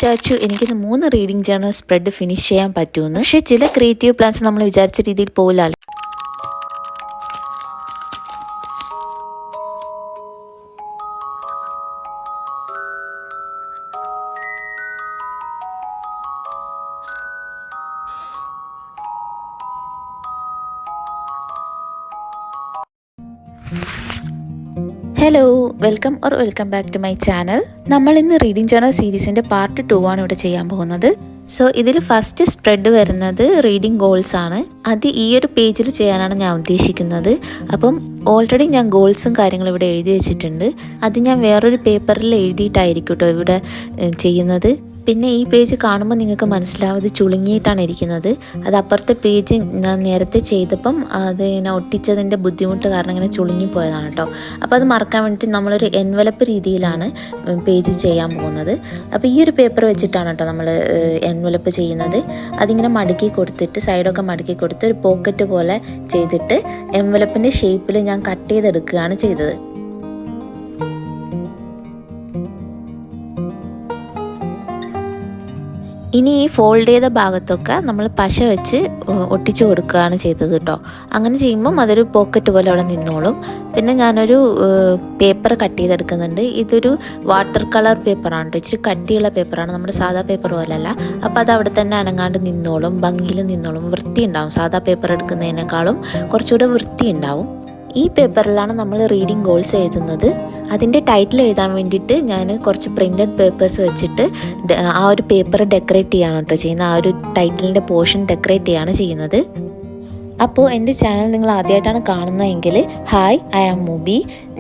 വിചാരിച്ചു എനിക്കിന്ന് 3 reading journal spread finish ചെയ്യാൻ പറ്റുമെന്ന്. പക്ഷേ ചില ക്രിയേറ്റീവ് പ്ലാൻസ് നമ്മൾ വിചാരിച്ച രീതിയിൽ പോകില്ലല്ലോ. Hello, welcome back to my channel. നമ്മൾ ഇന്ന് റീഡിംഗ് ജേർണൽ സീരീസിൻ്റെ പാർട്ട് 2 ആണ് ഇവിടെ ചെയ്യാൻ പോകുന്നത്. സോ ഇതിൽ ഫസ്റ്റ് സ്പ്രെഡ് വരുന്നത് റീഡിംഗ് ഗോൾസ് ആണ്. അത് ഈ ഒരു പേജിൽ ചെയ്യാനാണ് ഞാൻ ഉദ്ദേശിക്കുന്നത്. അപ്പം ഓൾറെഡി ഞാൻ ഗോൾസും കാര്യങ്ങളും ഇവിടെ എഴുതി വെച്ചിട്ടുണ്ട്. അത് ഞാൻ വേറൊരു പേപ്പറിൽ എഴുതിയിട്ടായിരിക്കും കേട്ടോ ഇവിടെ ചെയ്യുന്നത്. പിന്നെ ഈ പേജ് കാണുമ്പോൾ നിങ്ങൾക്ക് മനസ്സിലാവും ഇത് ചുളുങ്ങിയിട്ടാണ് ഇരിക്കുന്നത്. അത് അപ്പുറത്തെ പേജ് ഞാൻ നേരത്തെ ചെയ്തപ്പം അത് ഇങ്ങനെ ഒട്ടിച്ചതിൻ്റെ ബുദ്ധിമുട്ട് കാരണം ഇങ്ങനെ ചുളുങ്ങിപ്പോയതാണ് കേട്ടോ. അപ്പോൾ അത് മറക്കാൻ വേണ്ടിയിട്ട് നമ്മളൊരു എൻവലപ്പ് രീതിയിലാണ് പേജ് ചെയ്യാൻ പോകുന്നത്. അപ്പോൾ ഈ ഒരു പേപ്പർ വെച്ചിട്ടാണ് കേട്ടോ നമ്മൾ എൻവലപ്പ് ചെയ്യുന്നത്. അതിങ്ങനെ മടക്കി കൊടുത്തിട്ട് സൈഡൊക്കെ മടക്കി കൊടുത്ത് ഒരു പോക്കറ്റ് പോലെ ചെയ്തിട്ട് എൻവലപ്പിൻ്റെ ഷേപ്പിൽ ഞാൻ കട്ട് ചെയ്തെടുക്കുകയാണ് ചെയ്തത്. ഇനി ഈ ഫോൾഡ് ചെയ്ത ഭാഗത്തൊക്കെ നമ്മൾ പശ വെച്ച് ഒട്ടിച്ചു കൊടുക്കുകയാണ് ചെയ്തത് കേട്ടോ. അങ്ങനെ ചെയ്യുമ്പം അതൊരു പോക്കറ്റ് പോലെ അവിടെ നിന്നോളും. പിന്നെ ഞാനൊരു പേപ്പർ കട്ട് ചെയ്തെടുക്കുന്നുണ്ട്. ഇതൊരു വാട്ടർ കളർ പേപ്പറാണ് കേട്ടോ. ഇച്ചിരി കട്ടിയുള്ള പേപ്പറാണ്, നമ്മുടെ സാധാ പേപ്പർ പോലെയല്ല. അപ്പോൾ അത് അവിടെ തന്നെ അനങ്ങാണ്ട് നിന്നോളും, ഭംഗിയിൽ നിന്നോളും, വൃത്തി ഉണ്ടാവും. സാധാ പേപ്പർ എടുക്കുന്നതിനേക്കാളും കുറച്ചുകൂടെ വൃത്തി ഉണ്ടാവും. ഈ പേപ്പറിലാണ് നമ്മൾ റീഡിംഗ് ഗോൾസ് എഴുതുന്നത്. അതിൻ്റെ ടൈറ്റിൽ എഴുതാൻ വേണ്ടിയിട്ട് ഞാൻ കുറച്ച് പ്രിൻറ്റഡ് പേപ്പേഴ്സ് വെച്ചിട്ട് ആ ഒരു പേപ്പർ ഡെക്കറേറ്റ് ചെയ്യാണ് കേട്ടോ ചെയ്യുന്നത്. ആ ഒരു ടൈറ്റിലിൻ്റെ പോർഷൻ ഡെക്കറേറ്റ് ചെയ്യാണ് ചെയ്യുന്നത്. അപ്പോൾ എൻ്റെ ചാനൽ നിങ്ങൾ ആദ്യമായിട്ടാണ് കാണുന്നതെങ്കിൽ ഹായ്, ഐ ആം മുബി.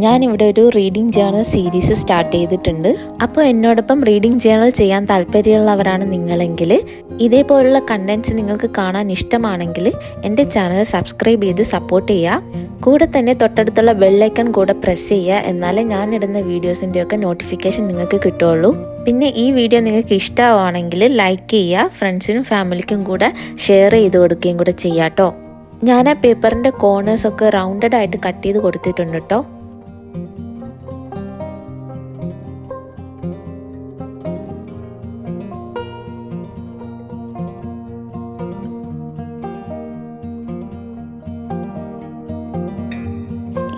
ഞാനിവിടെ ഒരു റീഡിംഗ് ജേർണൽ സീരീസ് സ്റ്റാർട്ട് ചെയ്തിട്ടുണ്ട്. അപ്പോൾ എന്നോടൊപ്പം റീഡിംഗ് ജേർണൽ ചെയ്യാൻ താല്പര്യമുള്ളവരാണ് നിങ്ങളെങ്കിൽ, ഇതേപോലുള്ള കണ്ടൻറ്റ്സ് നിങ്ങൾക്ക് കാണാൻ ഇഷ്ടമാണെങ്കിൽ എൻ്റെ ചാനൽ സബ്സ്ക്രൈബ് ചെയ്ത് സപ്പോർട്ട് ചെയ്യുക. കൂടെ തന്നെ തൊട്ടടുത്തുള്ള ബെല്ലൈക്കൺ കൂടെ പ്രസ് ചെയ്യുക. എന്നാലേ ഞാനിടുന്ന വീഡിയോസിൻ്റെയൊക്കെ നോട്ടിഫിക്കേഷൻ നിങ്ങൾക്ക് കിട്ടുള്ളൂ. പിന്നെ ഈ വീഡിയോ നിങ്ങൾക്ക് ഇഷ്ടമാണെങ്കിൽ ലൈക്ക് ചെയ്യുക, ഫ്രണ്ട്സിനും ഫാമിലിക്കും കൂടെ ഷെയർ ചെയ്ത് കൊടുക്കുകയും കൂടെ ചെയ്യാം കേട്ടോ. ഞാൻ ആ പേപ്പറിൻ്റെ കോർണേഴ്സൊക്കെ റൗണ്ടഡ് ആയിട്ട് കട്ട് ചെയ്ത് കൊടുത്തിട്ടുണ്ട് കേട്ടോ.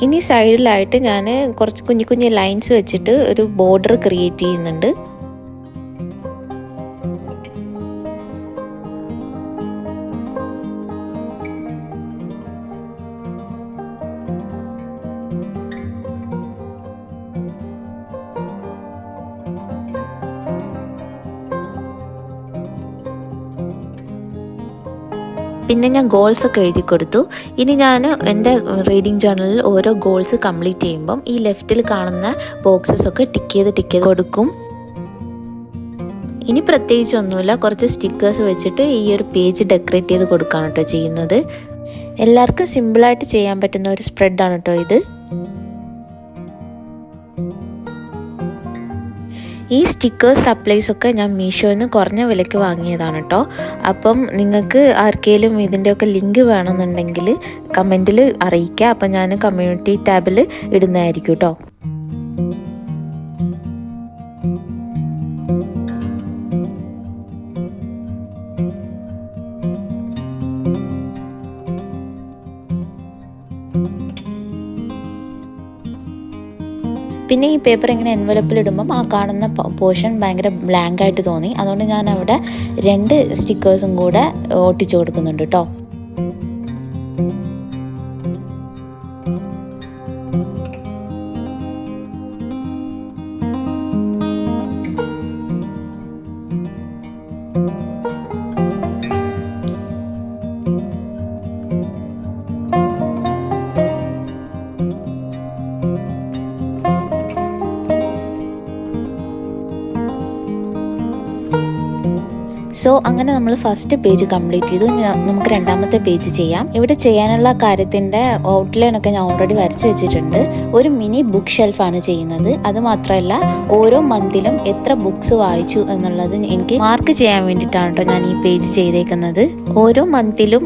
ഇനി സൈഡിലായിട്ട് ഞാൻ കുറച്ച് കുഞ്ഞു കുഞ്ഞു ലൈൻസ് വെച്ചിട്ട് ഒരു ബോർഡർ ക്രിയേറ്റ് ചെയ്യുന്നുണ്ട്. പിന്നെ ഞാൻ ഗോൾസ് ഒക്കെ എഴുതി കൊടുത്തു. ഇനി ഞാൻ എൻ്റെ റീഡിംഗ് ജേർണലിൽ ഓരോ ഗോൾസ് കംപ്ലീറ്റ് ചെയ്യുമ്പം ഈ ലെഫ്റ്റിൽ കാണുന്ന ബോക്സസ് ഒക്കെ ടിക്ക് ചെയ്ത് കൊടുക്കും. ഇനി പ്രത്യേകിച്ചൊന്നുമില്ല, കുറച്ച് സ്റ്റിക്കേഴ്സ് വെച്ചിട്ട് ഈ ഒരു പേജ് ഡെക്കറേറ്റ് ചെയ്ത് കൊടുക്കുകയാണ് കേട്ടോ ചെയ്യുന്നത്. എല്ലാവർക്കും സിമ്പിളായിട്ട് ചെയ്യാൻ പറ്റുന്ന ഒരു സ്പ്രെഡാണ് കേട്ടോ ഇത്. ഈ സ്റ്റിക്കേഴ്സ് സപ്ലൈസൊക്കെ ഞാൻ മീഷോയിൽ നിന്ന് കുറഞ്ഞ വിലയ്ക്ക് വാങ്ങിയതാണ് കേട്ടോ. അപ്പം നിങ്ങൾക്ക് ആർക്കെങ്കിലും ഇതിൻ്റെയൊക്കെ ലിങ്ക് വേണമെന്നുണ്ടെങ്കിൽ കമൻറ്റിൽ അറിയിക്കുക. അപ്പം ഞാൻ കമ്മ്യൂണിറ്റി ടാബിൽ ഇടുന്നതായിരിക്കും കേട്ടോ. പിന്നെ ഈ പേപ്പർ ഇങ്ങനെ എൻവലപ്പിലിടുമ്പം ആ കാണുന്ന പോർഷൻ ഭയങ്കര ബ്ലാങ്ക് ആയിട്ട് തോന്നി. അതുകൊണ്ട് ഞാൻ അവിടെ 2 സ്റ്റിക്കേഴ്സും കൂടെ ഒട്ടിച്ചു കൊടുക്കുന്നുണ്ട് കേട്ടോ. സോ അങ്ങനെ നമ്മൾ ഫസ്റ്റ് പേജ് കംപ്ലീറ്റ് ചെയ്തു. നമുക്ക് രണ്ടാമത്തെ പേജ് ചെയ്യാം. ഇവിടെ ചെയ്യാനുള്ള കാര്യത്തിൻ്റെ ഔട്ട്ലൈനൊക്കെ ഞാൻ ഓൾറെഡി വരച്ച് വെച്ചിട്ടുണ്ട്. ഒരു മിനി ബുക്ക് ഷെൽഫാണ് ചെയ്യുന്നത്. അതുമാത്രമല്ല ഓരോ മന്തിലും എത്ര ബുക്സ് വായിച്ചു എന്നുള്ളത് എനിക്ക് മാർക്ക് ചെയ്യാൻ വേണ്ടിയിട്ടാണ് കേട്ടോ ഞാൻ ഈ പേജ് ചെയ്തേക്കുന്നത്. ഓരോ മന്തിലും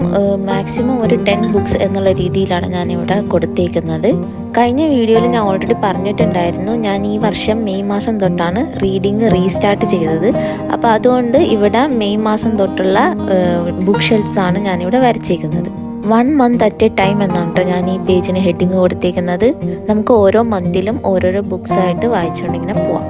മാക്സിമം ഒരു 10 ബുക്സ് എന്നുള്ള രീതിയിലാണ് ഞാനിവിടെ കൊടുത്തേക്കുന്നത്. കഴിഞ്ഞ വീഡിയോയിൽ ഞാൻ ഓൾറെഡി പറഞ്ഞിട്ടുണ്ടായിരുന്നു, ഞാൻ ഈ വർഷം മെയ് മാസം തൊട്ടാണ് റീഡിങ് റീസ്റ്റാർട്ട് ചെയ്തത്. അപ്പോൾ അതുകൊണ്ട് ഇവിടെ മെയ് മാസം തൊട്ടുള്ള ബുക്ക് ഷെൽഫ്സാണ് ഞാനിവിടെ വരച്ചേക്കുന്നത്. 1 മന്ത് അറ്റ് എ ടൈം എന്നാണ് കേട്ടോ ഞാൻ ഈ പേജിന് ഹെഡിങ് കൊടുത്തേക്കുന്നത്. നമുക്ക് ഓരോ മന്തിലും ഓരോരോ ബുക്സായിട്ട് വായിച്ചുകൊണ്ടിങ്ങനെ പോവാം.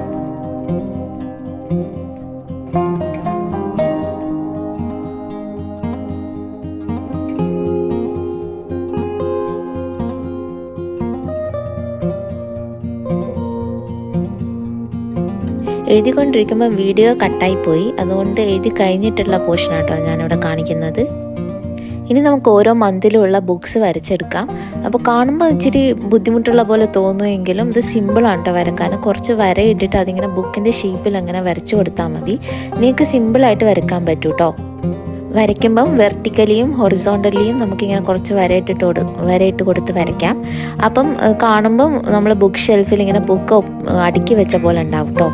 എഴുതിക്കൊണ്ടിരിക്കുമ്പോൾ വീഡിയോ കട്ടായിപ്പോയി, അതുകൊണ്ട് എഴുതി കഴിഞ്ഞിട്ടുള്ള പോർഷനാട്ടോ ഞാനിവിടെ കാണിക്കുന്നത്. ഇനി നമുക്ക് ഓരോ മന്തിലുള്ള ബുക്സ് വരച്ചെടുക്കാം. അപ്പോൾ കാണുമ്പോൾ ഇച്ചിരി ബുദ്ധിമുട്ടുള്ള പോലെ തോന്നുമെങ്കിലും ഇത് സിമ്പിളാണ് കേട്ടോ വരക്കാൻ. കുറച്ച് വര ഇട്ടിട്ട് അതിങ്ങനെ ബുക്കിൻ്റെ ഷേപ്പിൽ അങ്ങനെ വരച്ചു കൊടുത്താൽ മതി. നിങ്ങൾക്ക് സിമ്പിളായിട്ട് വരക്കാൻ പറ്റൂ കേട്ടോ. വരയ്ക്കുമ്പം വെർട്ടിക്കലിയും ഹൊറിസോണ്ടലിയും നമുക്കിങ്ങനെ കുറച്ച് വരയിട്ട് കൊടുത്ത് വരയ്ക്കാം. അപ്പം കാണുമ്പം നമ്മൾ ബുക്ക് ഷെൽഫിൽ ഇങ്ങനെ ബുക്ക് അടുക്കി വെച്ച പോലെ ഉണ്ടാവും കേട്ടോ.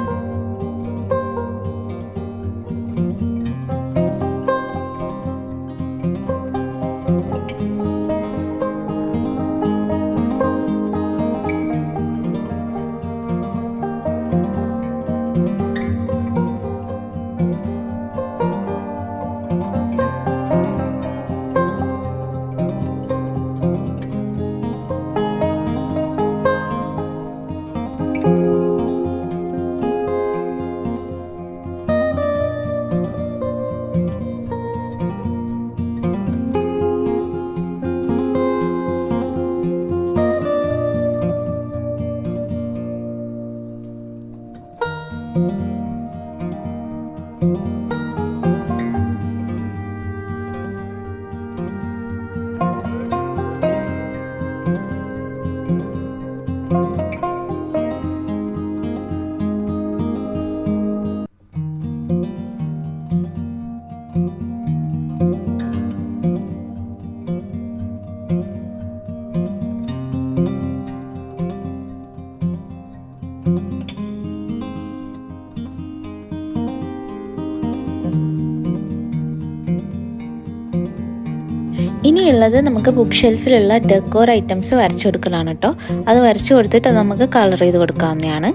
ഇനിയുള്ളത് നമുക്ക് ബുക്ക് ഷെൽഫിലുള്ള ഡെക്കോർ ഐറ്റംസ് വരച്ചു കൊടുക്കലാണ് കേട്ടോ. അത് വരച്ചു കൊടുത്തിട്ട് നമുക്ക് കളർ ചെയ്ത് കൊടുക്കാവുന്നതാണ്.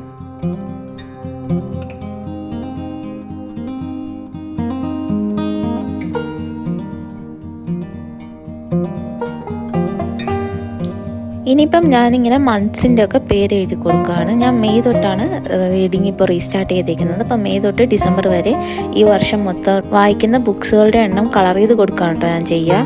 ഇനിയിപ്പം ഞാനിങ്ങനെ മന്ത്സിൻ്റെ ഒക്കെ പേര് എഴുതി കൊടുക്കുകയാണ്. ഞാൻ മെയ് തൊട്ടാണ് റീഡിങ് ഇപ്പോൾ റീസ്റ്റാർട്ട് ചെയ്തേക്കുന്നത്. അപ്പം മെയ് തൊട്ട് ഡിസംബർ വരെ ഈ വർഷം മൊത്തം വായിക്കുന്ന ബുക്സുകളുടെ എണ്ണം കളർ ചെയ്ത് കൊടുക്കുകയാണ് കേട്ടോ ഞാൻ ചെയ്യുക.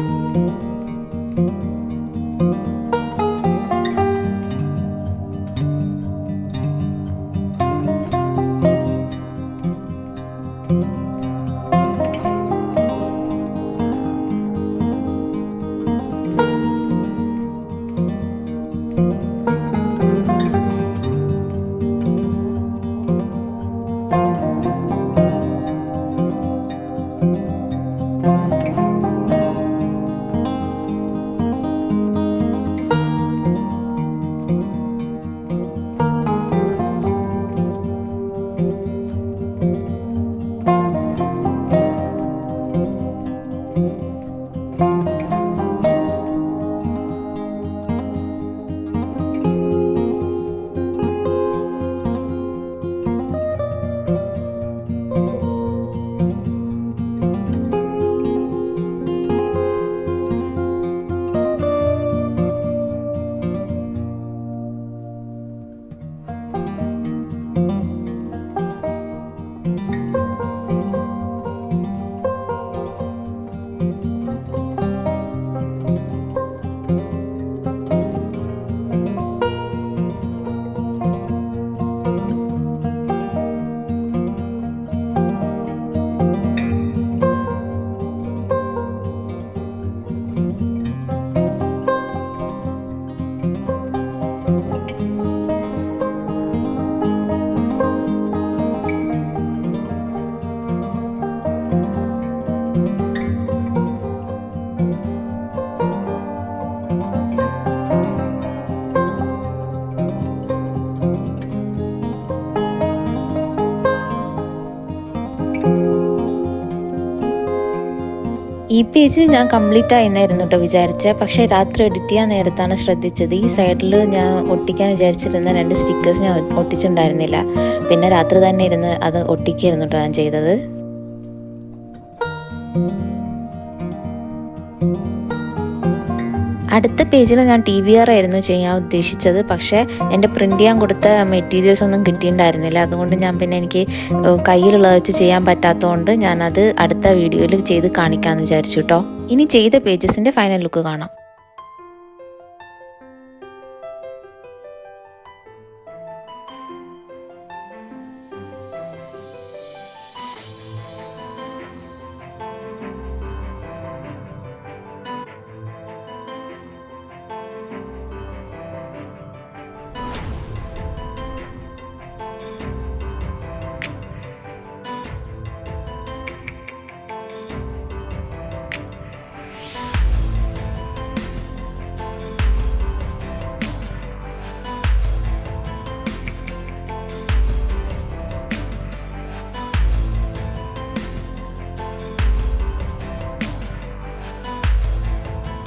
ഈ പേജ് ഞാൻ കംപ്ലീറ്റ് ആയിരുന്നായിരുന്നു കേട്ടോ വിചാരിച്ചത്. പക്ഷേ രാത്രി എഡിറ്റ് ചെയ്യാൻ നേരത്താണ് ശ്രദ്ധിച്ചത് ഈ സൈഡിൽ ഞാൻ ഒട്ടിക്കാൻ വിചാരിച്ചിരുന്ന 2 സ്റ്റിക്കേഴ്സ് ഞാൻ ഒട്ടിച്ചിട്ടുണ്ടായിരുന്നില്ല. പിന്നെ രാത്രി തന്നെ ഇരുന്ന് അത് ഒട്ടിക്കായിരുന്നു കേട്ടോ ഞാൻ ചെയ്തത്. അടുത്ത പേജിൽ ഞാൻ TBR ആയിരുന്നു ചെയ്യാൻ ഉദ്ദേശിച്ചത്. പക്ഷേ എൻ്റെ പ്രിൻ്റ് ചെയ്യാൻ കൊടുത്ത മെറ്റീരിയൽസ് ഒന്നും കിട്ടിയിട്ടുണ്ടായിരുന്നില്ല. അതുകൊണ്ട് ഞാൻ പിന്നെ എനിക്ക് കയ്യിലുള്ളത് വെച്ച് ചെയ്യാൻ പറ്റാത്തതുകൊണ്ട് ഞാനത് അടുത്ത വീഡിയോയിൽ ചെയ്ത് കാണിക്കാമെന്ന് വിചാരിച്ചു കേട്ടോ. ഇനി ചെയ്ത പേജസിൻ്റെ ഫൈനൽ ലുക്ക് കാണാം.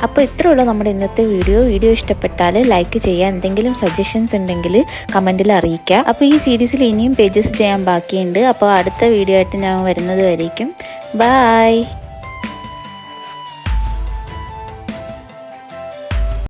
അപ്പോൾ ഇത്രയുള്ളൂ നമ്മുടെ ഇന്നത്തെ വീഡിയോ ഇഷ്ടപ്പെട്ടാൽ ലൈക്ക് ചെയ്യുക. എന്തെങ്കിലും സജഷൻസ് ഉണ്ടെങ്കിൽ കമൻറ്റിൽ അറിയിക്കുക. അപ്പോൾ ഈ സീരീസിൽ ഇനിയും പേജസ് ചെയ്യാൻ ബാക്കിയുണ്ട്. അപ്പോൾ അടുത്ത വീഡിയോ ആയിട്ട് ഞാൻ വരുന്നത് വരേക്കും. ബൈ.